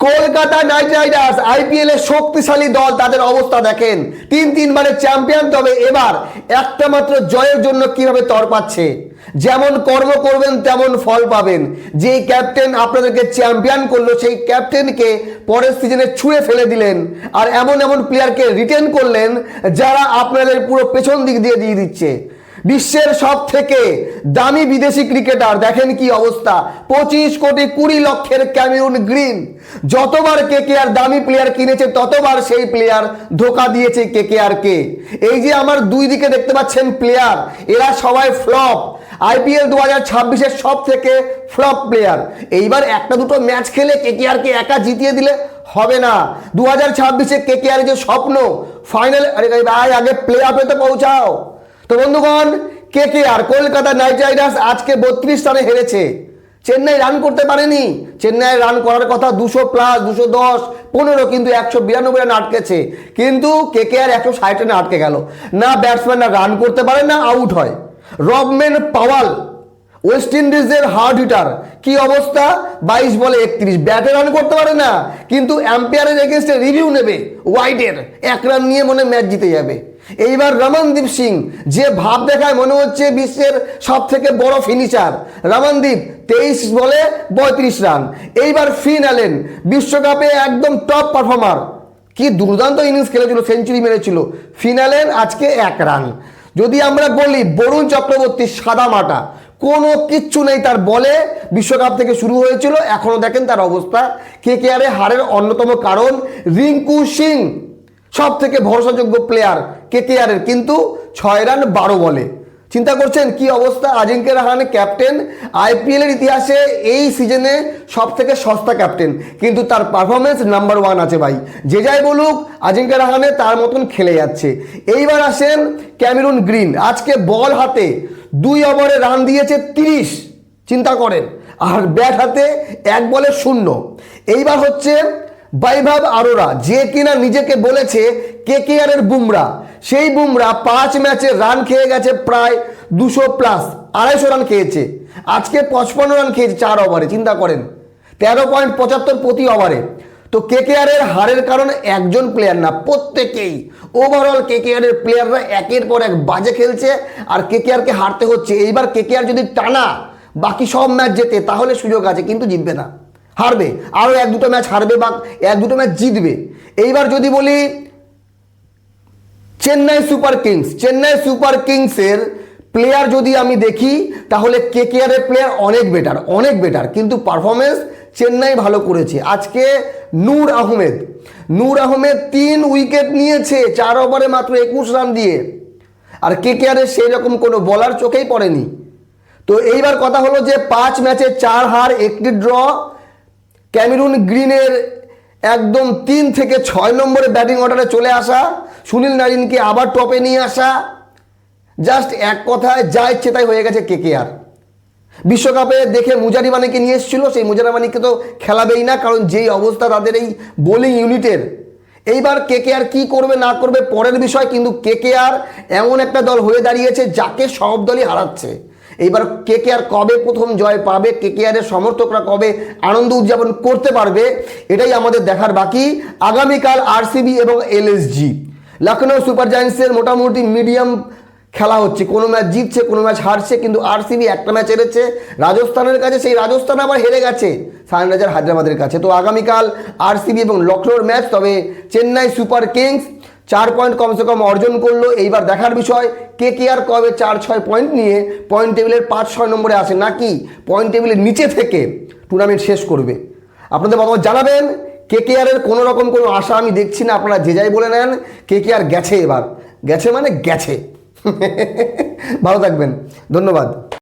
Kolkata night Riders IPL এর শক্তিশালী দল, তাদের অবস্থা দেখেন, তিনবারের চ্যাম্পিয়ন। তবে এবার একটা মাত্র জয়ের জন্য কিভাবে তড়পাচ্ছে। যেমন কর্ম করবেন তেমন ফল পাবেন। যেই ক্যাপ্টেন আপনাদেরকে চ্যাম্পিয়ন করলো সেই ক্যাপ্টেনকে পরের সিজনে ছুঁড়ে ফেলে দিলেন, আর এমন এমন প্লেয়ারকে রিটেন করলেন যারা আপনাদের পুরো পেছন দিক দিয়ে দিচ্ছে। বিশ্বের সব থেকে দামি বিদেশি ক্রিকেটার, দেখেন কি অবস্থা, 25 কোটি 20 লক্ষের ক্যামেরুন গ্রিন। যতবার কেকেআর দামি প্লেয়ার কিনেছে ততবার সেই প্লেয়ার ধোকা দিয়েছে কেকেআরকে। এই যে আমার দুই দিকে দেখতে পাচ্ছেন প্লেয়ার, এরা সবাই ফ্লপ। আইপিএল 2026-এর সব থেকে ফ্লপ প্লেয়ার। এইবার একটা দুটো ম্যাচ খেলে কেকেআরকে একা জিতিয়ে দিলে হবে না। 2026-এ কেকেআর যে স্বপ্ন ফাইনাল, আরে ভাই আগে প্লে অফে তো পৌঁছাও। তো বন্ধুগণ, কেকেআর কলকাতা নাইট রাইডার্স আজকে 32 রানে হেরেছে। চেন্নাই রান করতে পারেনি। চেন্নাই রান করার কথা 200 প্লাস, 210, 15, কিন্তু 192 রান আটকেছে। কিন্তু কেকেআর 160 রানে আটকে গেল। না ব্যাটসম্যানরা রান করতে পারে, না আউট হয়। রবম্যান পাওয়াল, ওয়েস্ট ইন্ডিজের হার্ড হিটার, কি অবস্থা, 22 বলে 31, ব্যাটে রান করতে পারে না, কিন্তু এম্পায়ারের এগেনস্টে রিভিউ নেবে ওয়াইডের, 1 রান নিয়ে মনে ম্যাচ জিতে যাবে। এইবার রমনদীপ সিং, যে ভাব দেখায় মনে হচ্ছে বিশ্বের সব থেকে বড় ফিনিশার, রমনদীপ 23 বলে 35 রান। এইবার ফিন অ্যালেন, বিশ্বকাপে একদম টপ পারফর্মার, কি দুর্দান্ত ইনিংস খেলেছিল, সেঞ্চুরি মেরেছিল। ফিন অ্যালেন আজকে 1 রান। যদি আমরা বলি বরুণ চক্রবর্তী সাদা মাটা, কোনো কিচ্ছু নেই তার বলে, বিশ্বকাপ থেকে শুরু হয়েছিল, এখনো দেখেন তার অবস্থা। কেকেআরে হারের অন্যতম কারণ রিঙ্কু সিং, সব থেকে ভরসাযোগ্য প্লেয়ার কেকেআরের, কিন্তু 6 রান 12 বলে। চিন্তা করছেন কি অবস্থা। আজিঙ্ক্য রাহানে ক্যাপ্টেন, আইপিএলের ইতিহাসে এই সিজনে সব থেকে সস্তা ক্যাপ্টেন, কিন্তু তার পারফরমেন্স নাম্বার 1 আছে ভাই। যে যাই বলুক, আজিঙ্ক্য রাহানে তার মতন খেলে যাচ্ছে। এইবার আসেন ক্যামেরুন গ্রিন, আজকে বল হাতে 2 ওভারে রান দিয়েছে 30, চিন্তা করেন, আর ব্যাট হাতে 1 বলে 0। এইবার হচ্ছে বৈভব অরোরা, যে কিনা নিজেকে বলেছে কেকেআরের বুমরা। সেই বুমরা 5 ম্যাচে রান খেয়ে গেছে প্রায় 200 প্লাস, 250 রান খেয়েছে। আজকে 55 রান খেয়েছে 4 ওভারে, চিন্তা করেন, 13.75 প্রতি ওভারে। তো কেকেআরের হারের কারণ একজন প্লেয়ার না, প্রত্যেকেই। ওভারঅল কেকেআরের প্লেয়াররা একের পর এক বাজে খেলছে, আর কেকেআরকে হারতে হচ্ছে। এইবার কেকেআর যদি টানা বাকি সব ম্যাচ জেতে তাহলে সুযোগ আছে, কিন্তু জিতবে না, হারবে। আরও 1-2টো ম্যাচ হারবে বা 1-2টো ম্যাচ জিতবে। এইবার যদি বলি চেন্নাই সুপার কিংসের প্লেয়ার যদি আমি দেখি, তাহলে কেকেআরের প্লেয়ার অনেক বেটার, কিন্তু পারফরমেন্স চেন্নাই ভালো করেছে। আজকে নূর আহমেদ 3 উইকেট নিয়েছে 4 ওভারে মাত্র 21 রান দিয়ে, আর কেকেআরের সেই রকম কোনো বলার চোখেই পড়েনি। তো এইবার কথা হলো যে 5 ম্যাচে 4 হার 1টি ড্র। ক্যামেরুন গ্রিনের একদম 3 থেকে 6 নম্বরে ব্যাটিং অর্ডারে চলে আসা, সুনীল নারিনকে আবার টপে নিয়ে আসা, জাস্ট এক কথায় যা ইচ্ছে তাই হয়ে গেছে কেকেআর। বিশ্বকাপে দেখে মুজারিবানিকে নিয়ে এসেছিল, সেই মুজারিবানিকে তো খেলাবেই না, কারণ যেই অবস্থা তাদের এই বোলিং ইউনিটের। এইবার কেকেআর কি করবে না করবে পরের বিষয়, কিন্তু কেকেআর এমন একটা দল হয়ে দাঁড়িয়েছে যাকে সব দলই হারাচ্ছে। এইবার কেকেআর কবে প্রথম জয় পাবে, কেকেআরের সমর্থকরা কবে আনন্দ উদযাপন করতে পারবে, এটাই আমাদের দেখার বাকি। আগামীকাল আরসিবি এবং এলএসজি, লখনৌ সুপার জায়ান্টসের মোটামুটি মিডিয়াম খেলা হচ্ছে, কোনো ম্যাচ জিতছে কোনো ম্যাচ হারছে, কিন্তু আরসিবি একটা ম্যাচ হেরেছে রাজস্থানের কাছে, সেই রাজস্থান আবার হেরে গেছে সানরাইজার হায়দ্রাবাদের কাছে। তো আগামীকাল আরসিবি এবং লখনৌর ম্যাচ। তবে চেন্নাই সুপার কিংস 4 পয়েন্ট কমসে কম অর্জন করলো। এইবার দেখার বিষয় কেকেআর কবে 4-6 পয়েন্ট নিয়ে পয়েন্ট টেবিলের 5-6 নম্বরে আসে, নাকি পয়েন্ট টেবিলের নিচে থেকে টুর্নামেন্ট শেষ করবে। আপনাদের মতামত জানাবেন। কেকেআরের কোনো রকম কোনো আশা আমি দেখছি না, আপনারা যে যাই বলে নেন, কেকেআর গেছে, এবার গেছে মানে গেছে। ভালো থাকবেন, ধন্যবাদ।